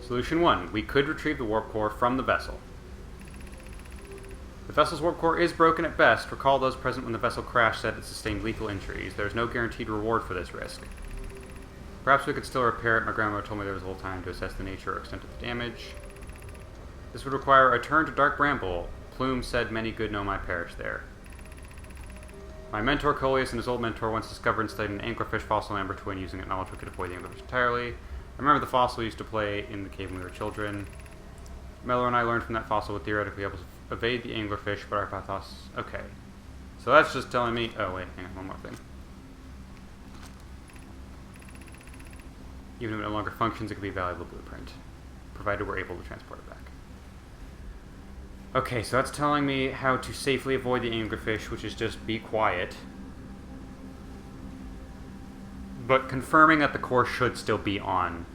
Solution 1. We could retrieve the warp core from the vessel. The vessel's warp core is broken at best. Recall those present when the vessel crashed said it sustained lethal injuries. There is no guaranteed reward for this risk. Perhaps we could still repair it. My grandmother told me there was a little time to assess the nature or extent of the damage. This would require a turn to Dark Bramble. Plume said many good Nomai perished there. My mentor, Coleus, and his old mentor once discovered and studied an anglerfish fossil in Amber Twin. Using it knowledge we could avoid the anglerfish entirely. I remember the fossil we used to play in the cave when we were children. Mello and I learned from that fossil would theoretically help us evade the anglerfish, but our pathos... Okay. So that's just telling me... Oh, wait, hang on, one more thing. Even if it no longer functions, it could be a valuable blueprint, provided we're able to transport it back. Okay, so that's telling me how to safely avoid the anglerfish, which is just be quiet. But confirming that the core should still be on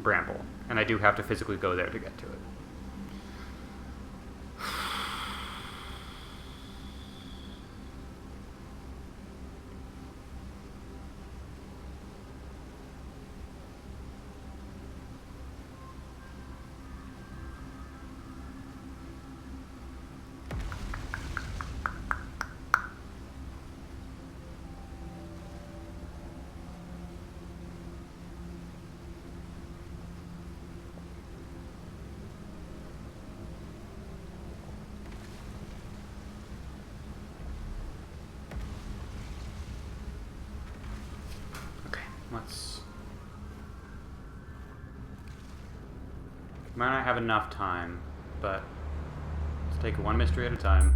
Bramble, and I do have to physically go there to get to it. Might not have enough time, but let's take it one mystery at a time.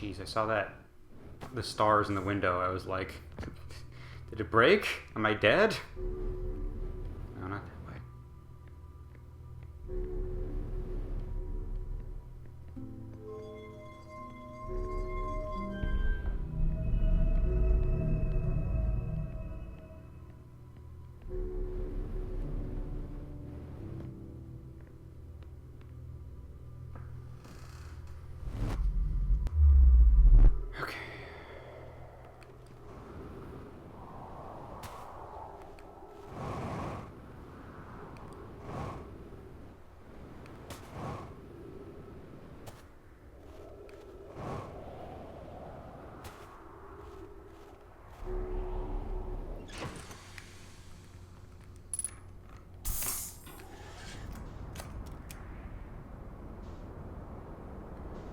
Jeez, I saw that. The stars in the window. I was like, did it break? Am I dead? No, not that way.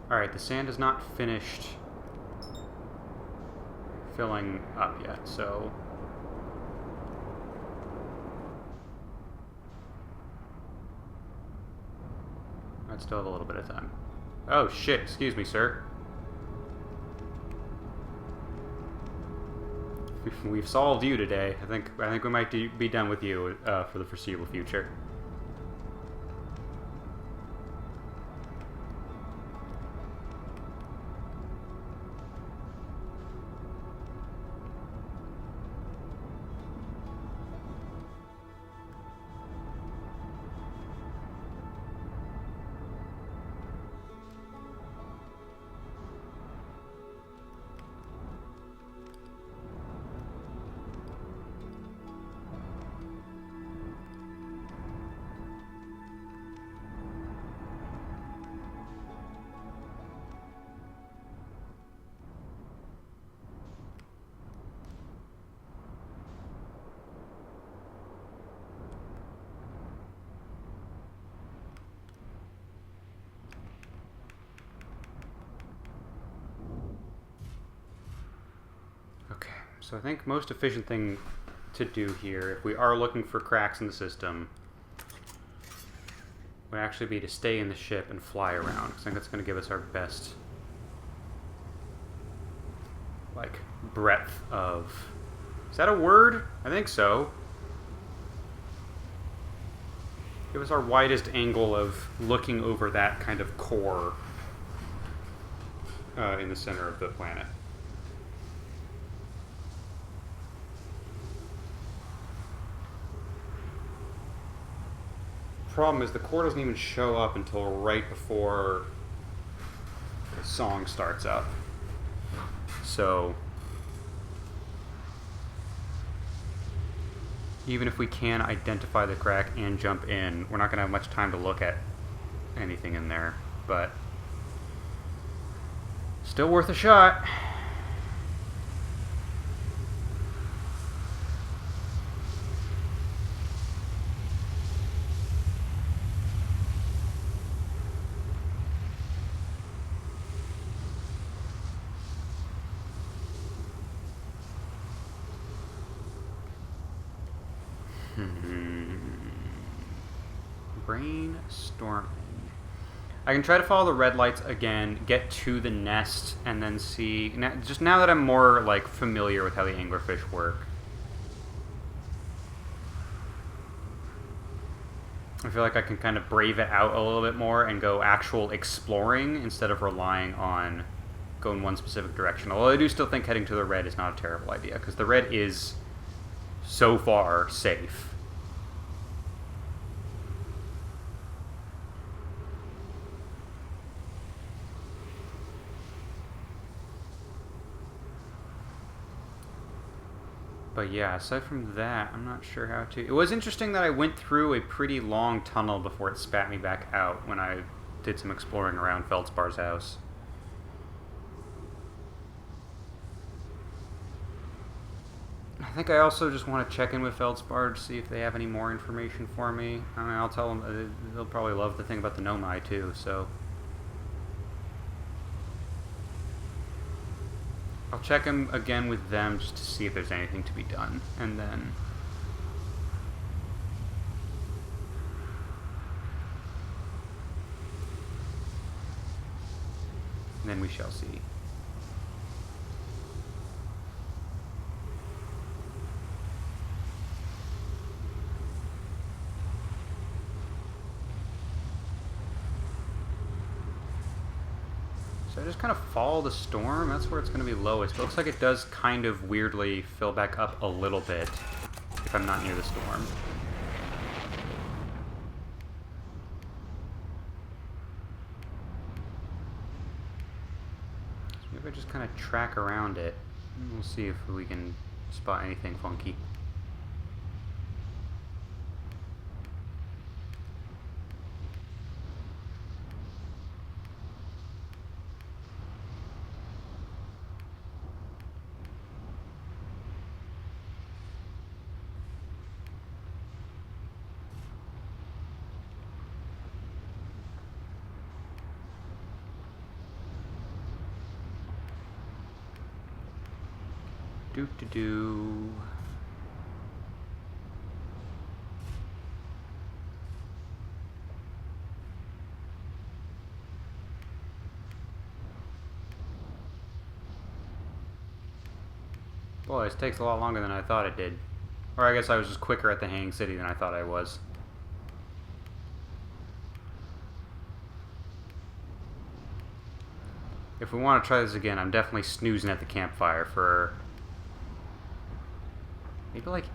Alright, the sand is not finished filling up yet, so... I'd still have a little bit of time. Oh shit, excuse me, sir. We've solved you today. I think we might be done with you for the foreseeable future. So I think most efficient thing to do here, if we are looking for cracks in the system, would actually be to stay in the ship and fly around, because I think that's going to give us our best, like, breadth of... Is that a word? I think so. Give us our widest angle of looking over that kind of core in the center of the planet. Problem is the core doesn't even show up until right before the song starts up. So even if we can identify the crack and jump in, we're not going to have much time to look at anything in there, but still worth a shot. Brainstorming. I can try to follow the red lights again, get to the nest, and then see... Just now that I'm more, like, familiar with how the anglerfish work, I feel like I can kind of brave it out a little bit more and go actual exploring instead of relying on going one specific direction. Although I do still think heading to the red is not a terrible idea, because the red is so far safe. But yeah, aside from that, I'm not sure how to... It was interesting that I went through a pretty long tunnel before it spat me back out when I did some exploring around Feldspar's house. I think I also just want to check in with Feldspar to see if they have any more information for me. I mean, I'll tell them... They'll probably love the thing about the Nomai, too, so... I'll check in again with them just to see if there's anything to be done, and then we shall see. So I just kind of follow the storm. That's where it's going to be lowest. But it looks like it does kind of weirdly fill back up a little bit if I'm not near the storm. So maybe I just kind of track around it. And we'll see if we can spot anything funky. Do-do-do. Boy, this takes a lot longer than I thought it did. Or I guess I was just quicker at the Hanging City than I thought I was. If we want to try this again, I'm definitely snoozing at the campfire for maybe like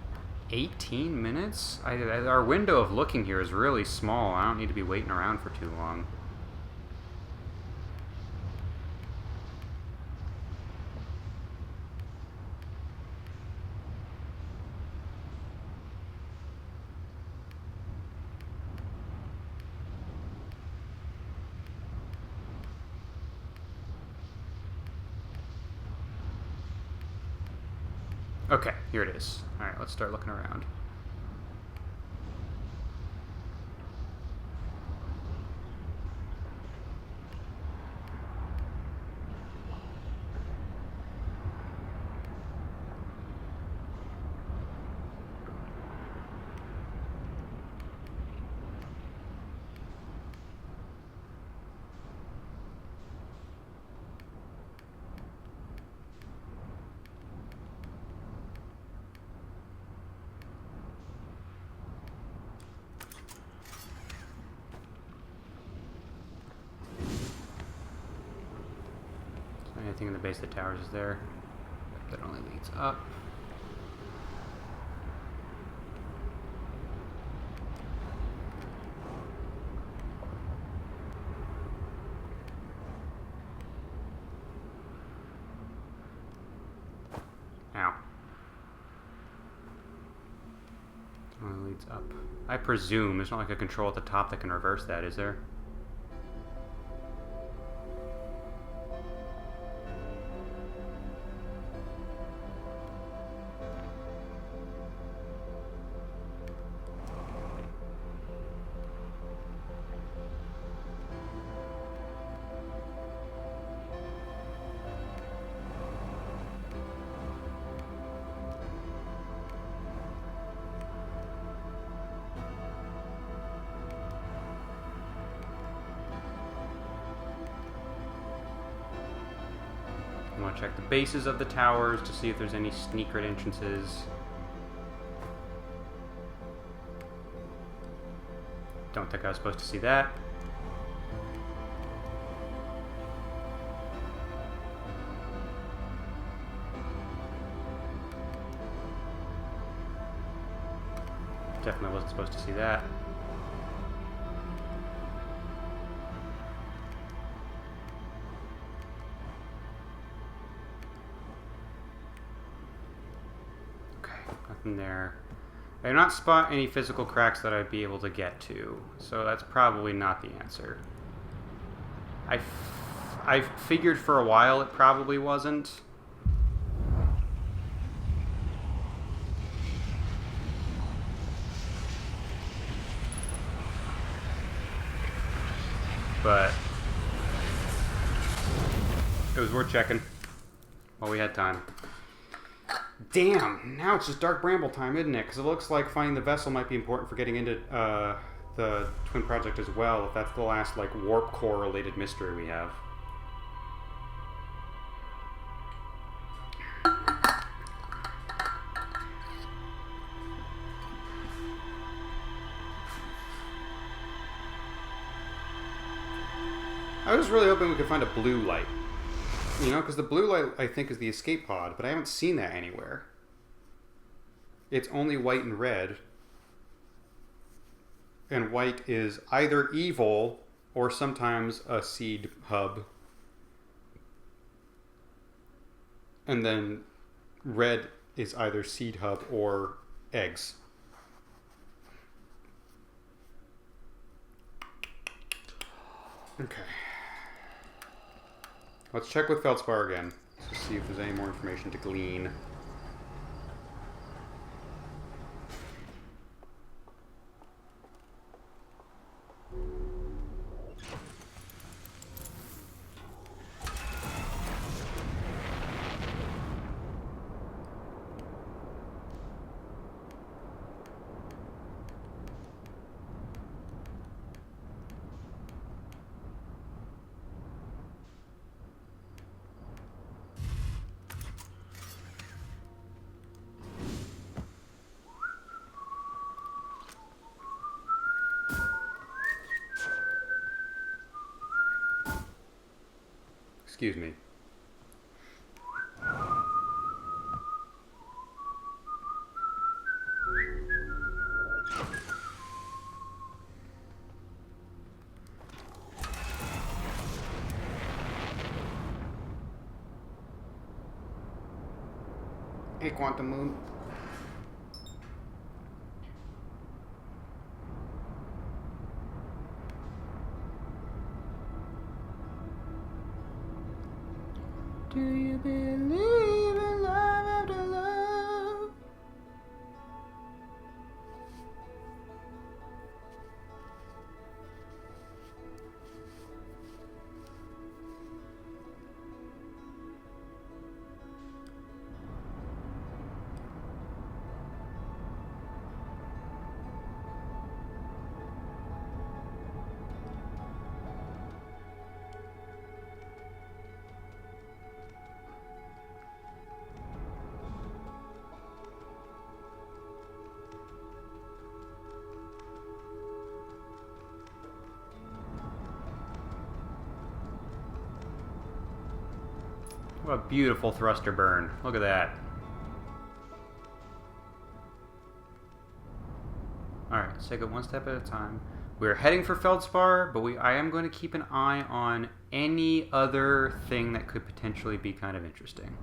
18 minutes? Our window of looking here is really small. I don't need to be waiting around for too long. Okay, here it is. Alright, let's start looking around. Anything in the base of the towers is there. That only leads up. Ow. That only leads up. I presume there's not like a control at the top that can reverse that, is there? I want to check the bases of the towers to see if there's any secret entrances. Don't think I was supposed to see that. Definitely wasn't supposed to see that. Nothing there. I do not spot any physical cracks that I'd be able to get to, so that's probably not the answer. I figured for a while it probably wasn't. But it was worth checking while we had time. Damn, now it's just Dark Bramble time, isn't it? Because it looks like finding the vessel might be important for getting into the Twin Project as well, if that's the last, like, warp core related mystery we have. I was really hoping we could find a blue light. You know, because the blue light, I think, is the escape pod, but I haven't seen that anywhere. It's only white and red. And white is either evil or sometimes a seed hub. And then red is either seed hub or eggs. Okay. Let's check with Feldspar again to see if there's any more information to glean. Excuse me. Hey, Quantum Moon. Do you believe in love after love? What a beautiful thruster burn. Look at that. Alright, let's take it one step at a time. We're heading for Feldspar, but I am going to keep an eye on any other thing that could potentially be kind of interesting.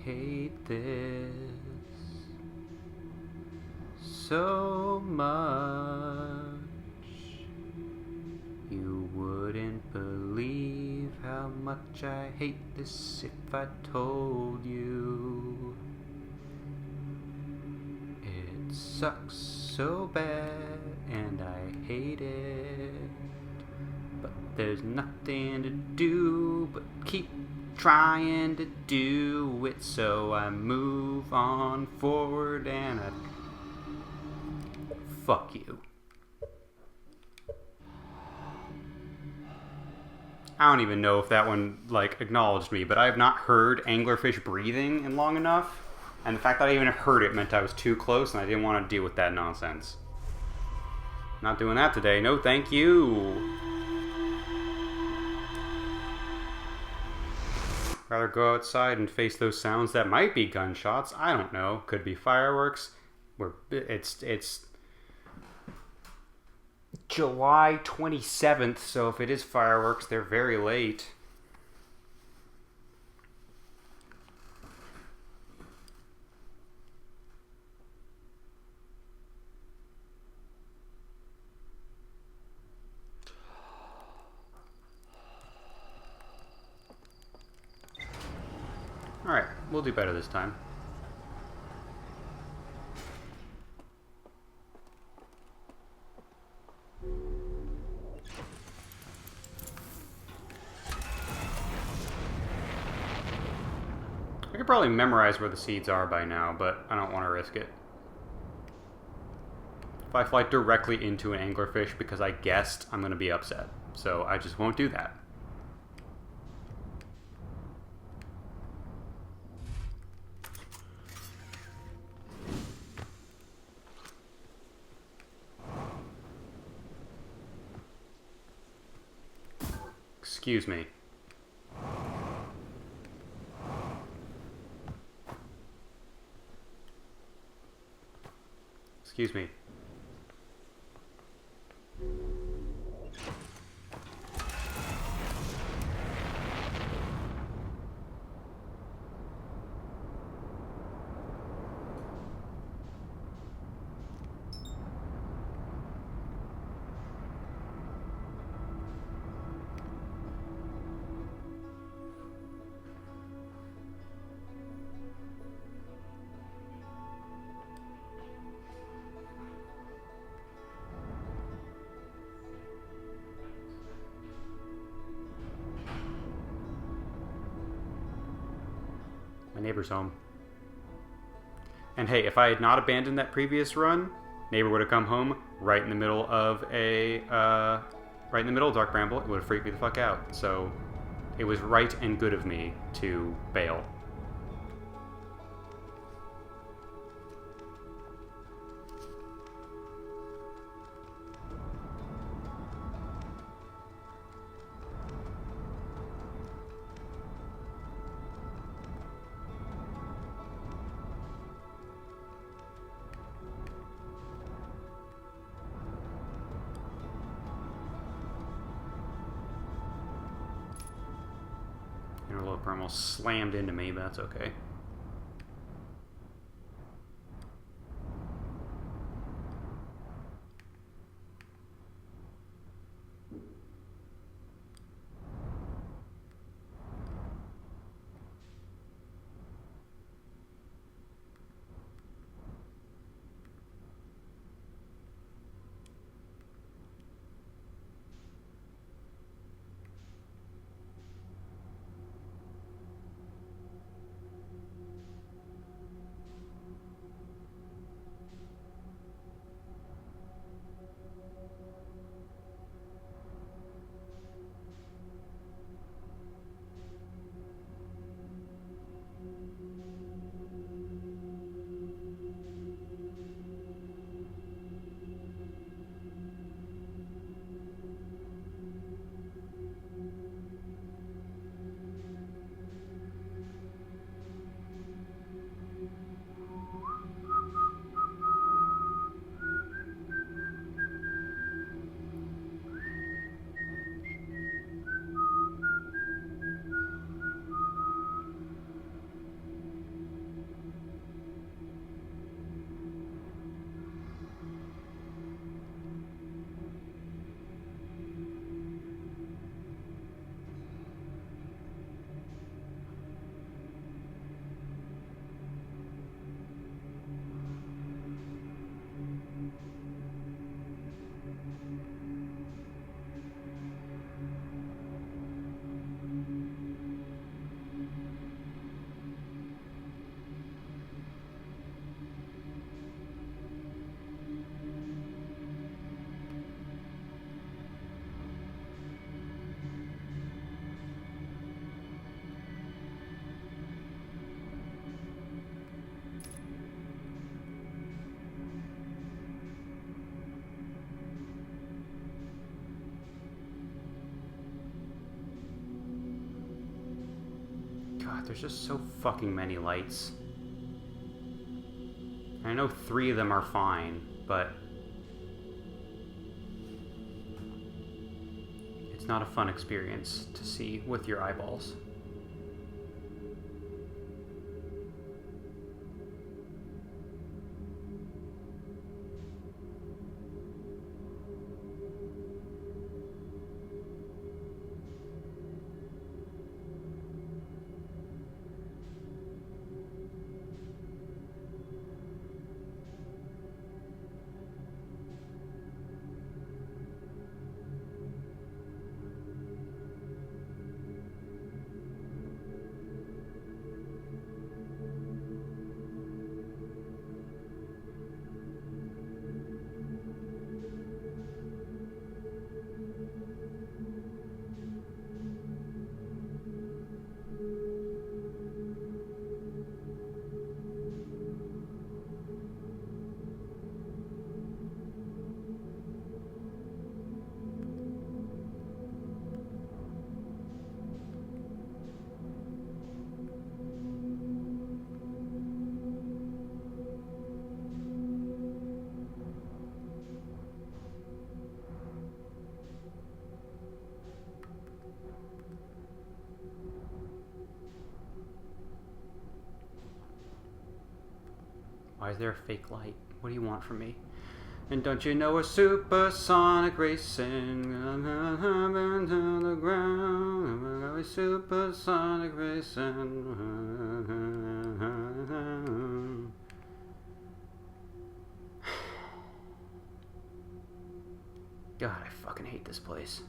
Hate this so much. You wouldn't believe how much I hate this if I told you. It sucks so bad and I hate it, but there's nothing to do but keep trying to do it, so I move on forward and I... Fuck you. I don't even know if that one, like, acknowledged me, but I have not heard anglerfish breathing in long enough, and the fact that I even heard it meant I was too close and I didn't want to deal with that nonsense. Not doing that today. No, thank you. Rather go outside and face those sounds that might be gunshots. I don't know. Could be fireworks. It's July 27th, so if it is fireworks, they're very late. Alright, we'll do better this time. I could probably memorize where the seeds are by now, but I don't want to risk it. If I fly directly into an anglerfish because I guessed, I'm going to be upset. So I just won't do that. Excuse me. Excuse me. My neighbor's home. And hey, if I had not abandoned that previous run, neighbor would have come home right in the middle of Dark Bramble. It would have freaked me the fuck out. So it was right and good of me to bail. Interloper almost slammed into me, but that's okay. God, there's just so fucking many lights. I know 3 of them are fine, but it's not a fun experience to see with your eyeballs. Why is there a fake light? What do you want from me? And don't you know we're supersonic racing? To the ground. We're supersonic racing. God, I fucking hate this place.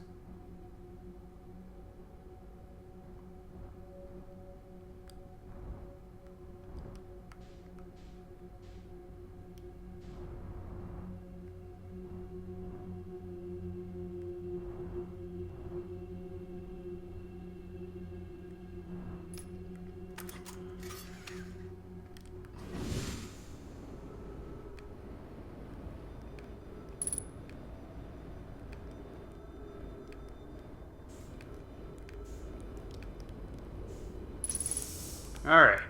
Alright.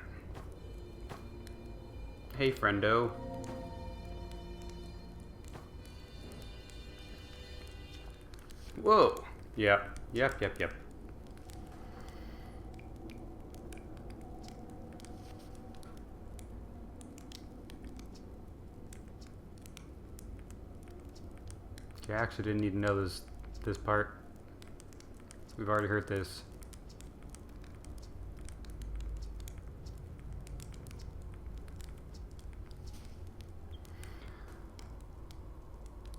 Hey, friendo. Whoa. Yep. Okay, I actually didn't need to know this part. We've already heard this.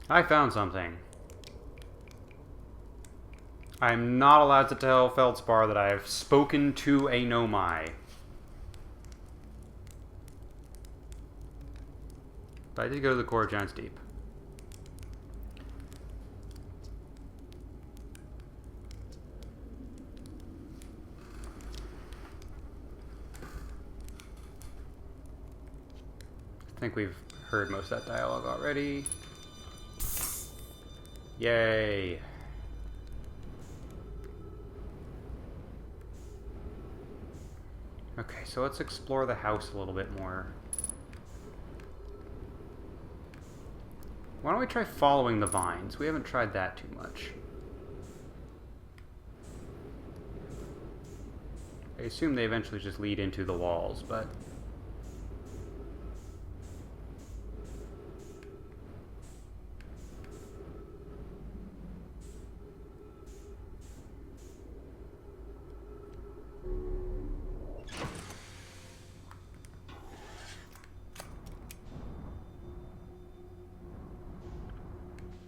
I found something. I'm not allowed to tell Feldspar that I have spoken to a Nomai. But I did go to the core of Giant's Deep. I think we've heard most of that dialogue already. Yay. Okay, so let's explore the house a little bit more. Why don't we try following the vines? We haven't tried that too much. I assume they eventually just lead into the walls, but...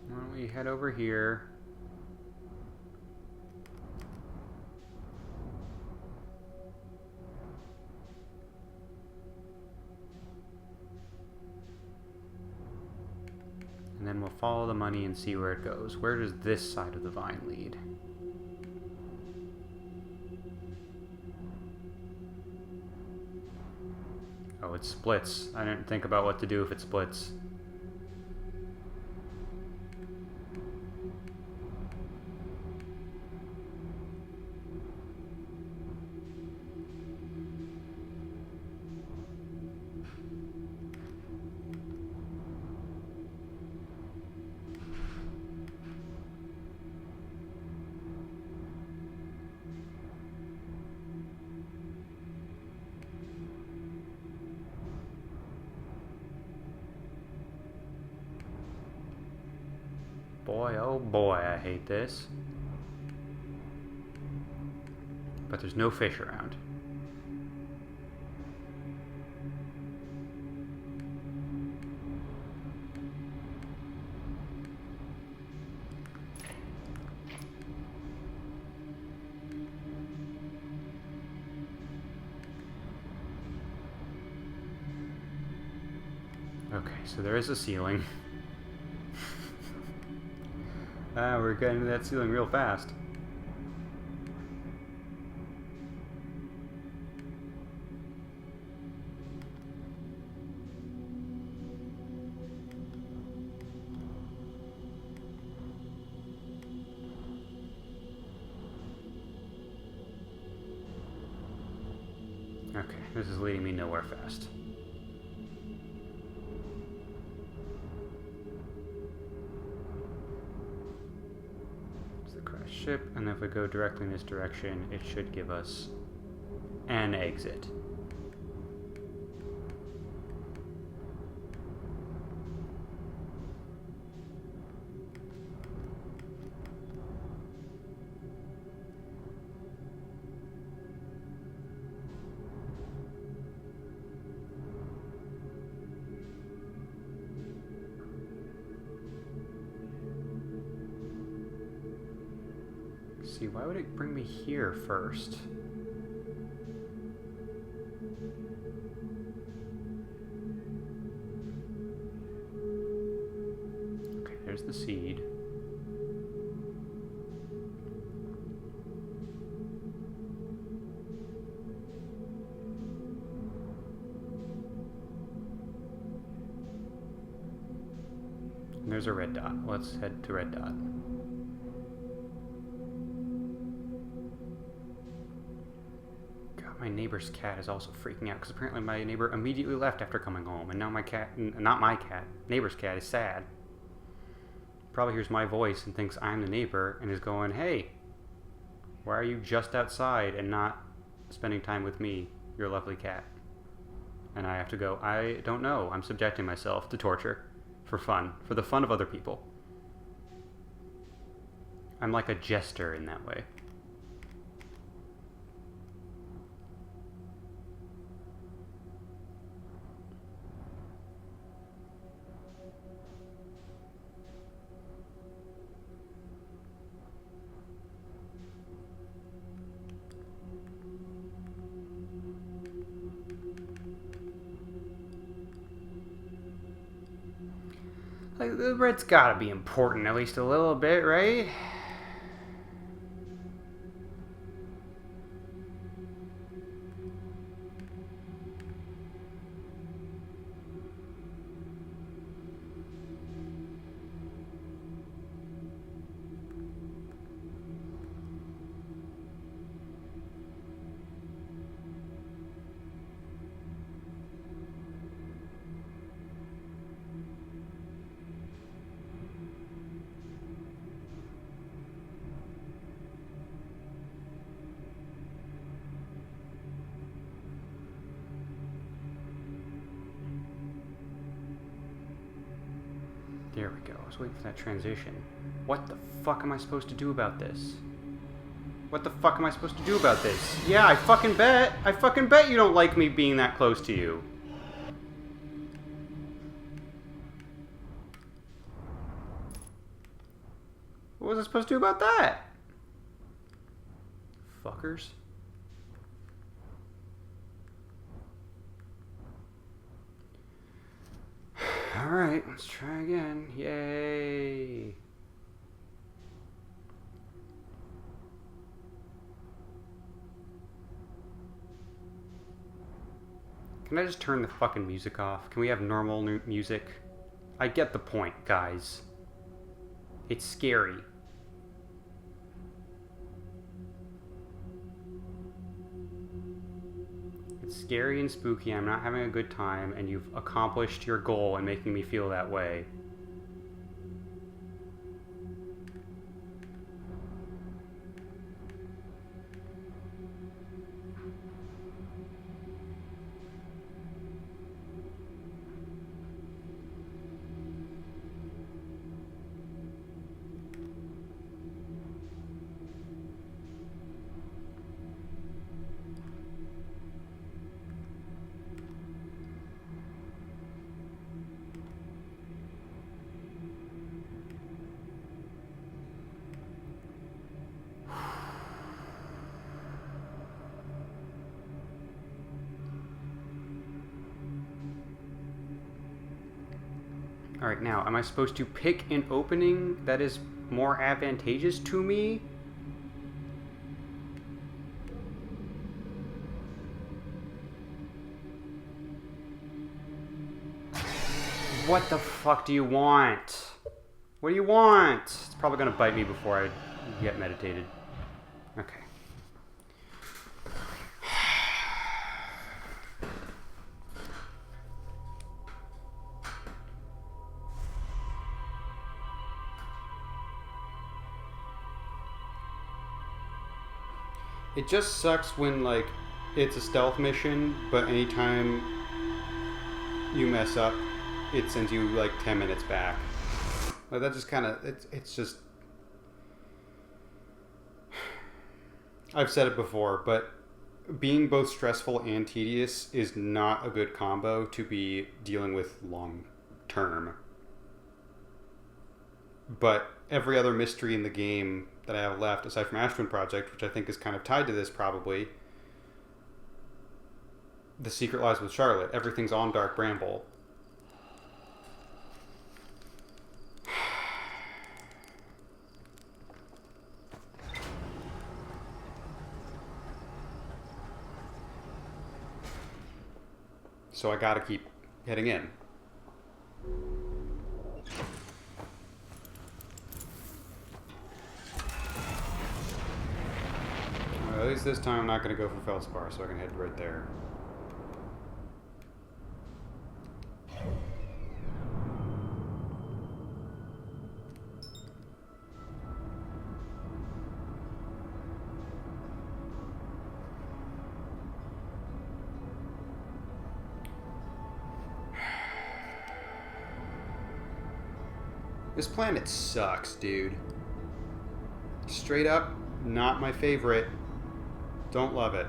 why don't we head over here? And then we'll follow the money and see where it goes. Where does this side of the vine lead? Oh, it splits. I didn't think about what to do if it splits. Boy, oh boy, I hate this. But there's no fish around. Okay, so there is a ceiling. We're getting to that ceiling real fast. Okay, this is leading me nowhere fast. Ship, and if we go directly in this direction, it should give us an exit. See, why would it bring me here first? Okay, there's the seed. And there's a red dot. Let's head to red dot. My neighbor's cat is also freaking out because apparently my neighbor immediately left after coming home, and now my cat, not my cat, neighbor's cat is sad. Probably hears my voice and thinks I'm the neighbor and is going, "Hey, why are you just outside and not spending time with me, your lovely cat?" And I have to go, "I don't know. I'm subjecting myself to torture for fun, for the fun of other people." I'm like a jester in that way. Like, the red's gotta be important, at least a little bit, right? There we go. I was waiting for that transition. What the fuck am I supposed to do about this? What the fuck am I supposed to do about this? Yeah, I fucking bet. I fucking bet you don't like me being that close to you. What was I supposed to do about that? Fuckers. Alright, let's try again. Yay! Can I just turn the fucking music off? Can we have normal music? I get the point, guys. It's scary. It's scary and spooky. I'm not having a good time, and you've accomplished your goal in making me feel that way. Alright, now, am I supposed to pick an opening that is more advantageous to me? What the fuck do you want? What do you want? It's probably gonna bite me before I get meditated. Okay. It just sucks when, like, it's a stealth mission, but anytime you mess up, it sends you, like, 10 minutes back. Like, that just kind of, it's just... I've said it before, but being both stressful and tedious is not a good combo to be dealing with long term. But every other mystery in the game that I have left, aside from Ash Twin Project, which I think is kind of tied to this probably, The Secret Lies with Charlotte, everything's on Dark Bramble. So I gotta keep heading in. Well, at least this time I'm not gonna go for Feldspar, so I can head right there. This planet sucks, dude. Straight up, not my favorite. Don't love it.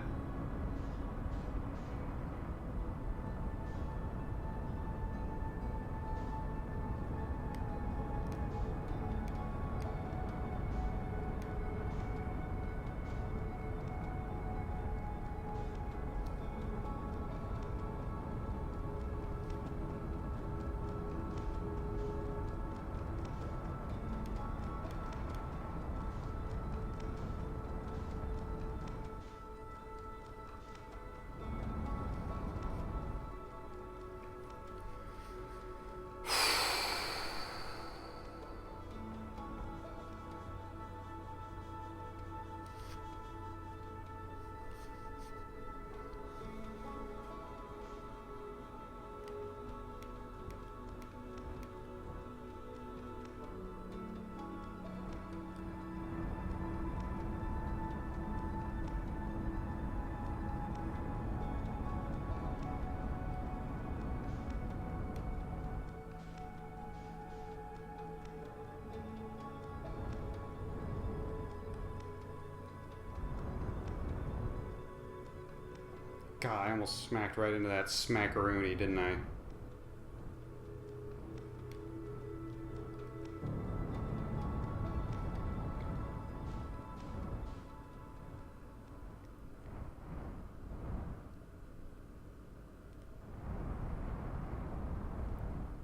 God, I almost smacked right into that smackaroony, didn't I?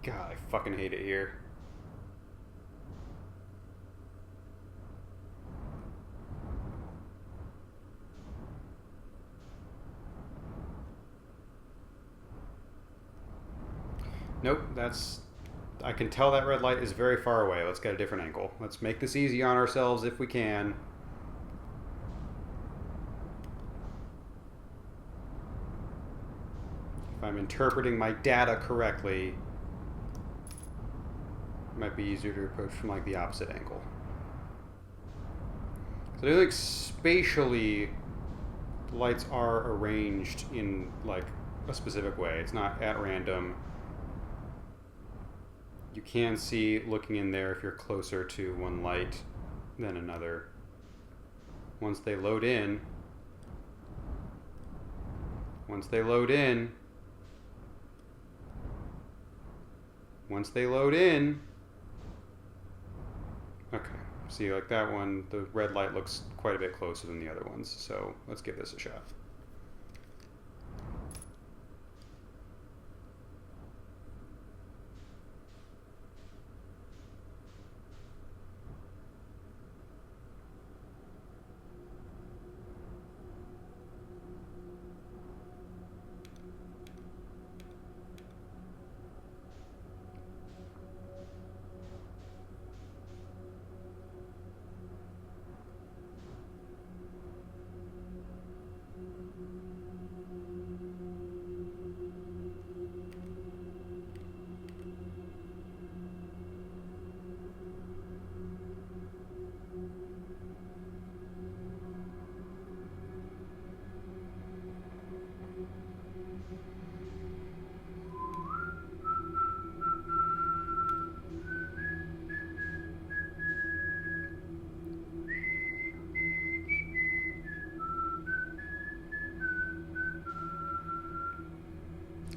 God, I fucking hate it here. Nope, that's... I can tell that red light is very far away. Let's get a different angle. Let's make this easy on ourselves if we can. If I'm interpreting my data correctly, it might be easier to approach from like the opposite angle. So I feel like spatially, the lights are arranged in like a specific way. It's not at random. You can see looking in there if you're closer to one light than another. Once they load in, once they load in, okay, see like that one, the red light looks quite a bit closer than the other ones, so let's give this a shot.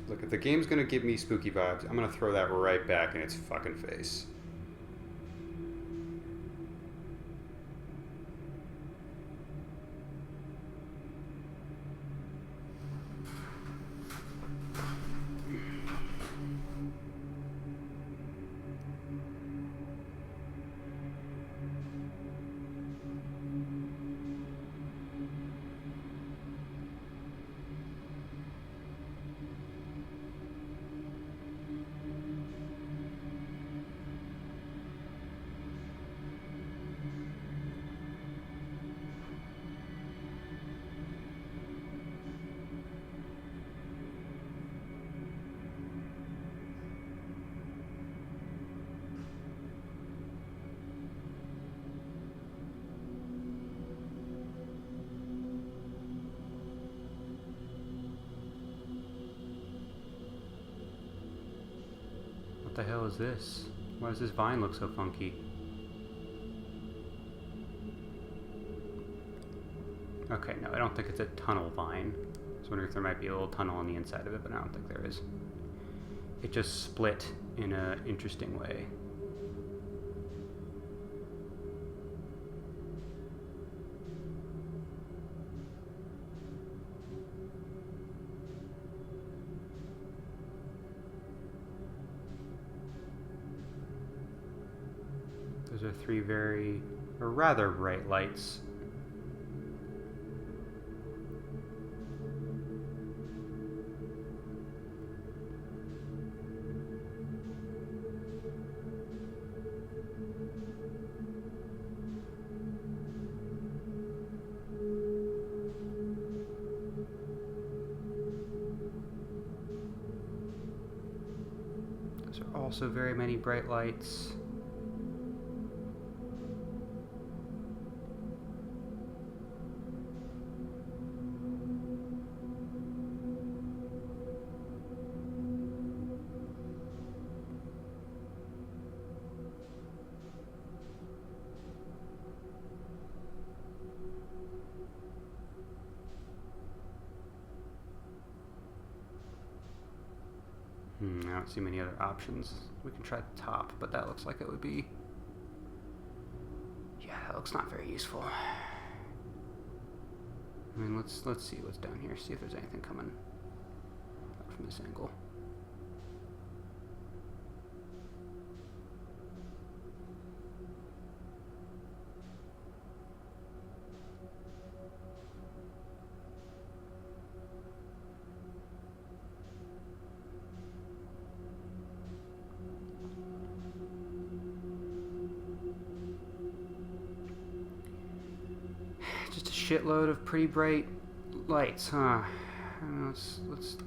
Look, if the game's gonna give me spooky vibes, I'm gonna throw that right back in its fucking face. What the hell is this? Why does this vine look so funky? Okay, no, I don't think it's a tunnel vine. I was wondering if there might be a little tunnel on the inside of it, but I don't think there is. It just split in an interesting way. Those are three very, or rather bright lights. Those are also very many bright lights. I don't see many other options. We can try the top, but that looks like it would be... Yeah, that looks not very useful. I mean, let's see what's down here. See if there's anything coming out from this angle. Just a shitload of pretty bright lights, huh? Let's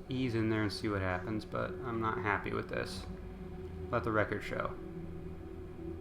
ease in there and see what happens, but I'm not happy with this. Let the record show.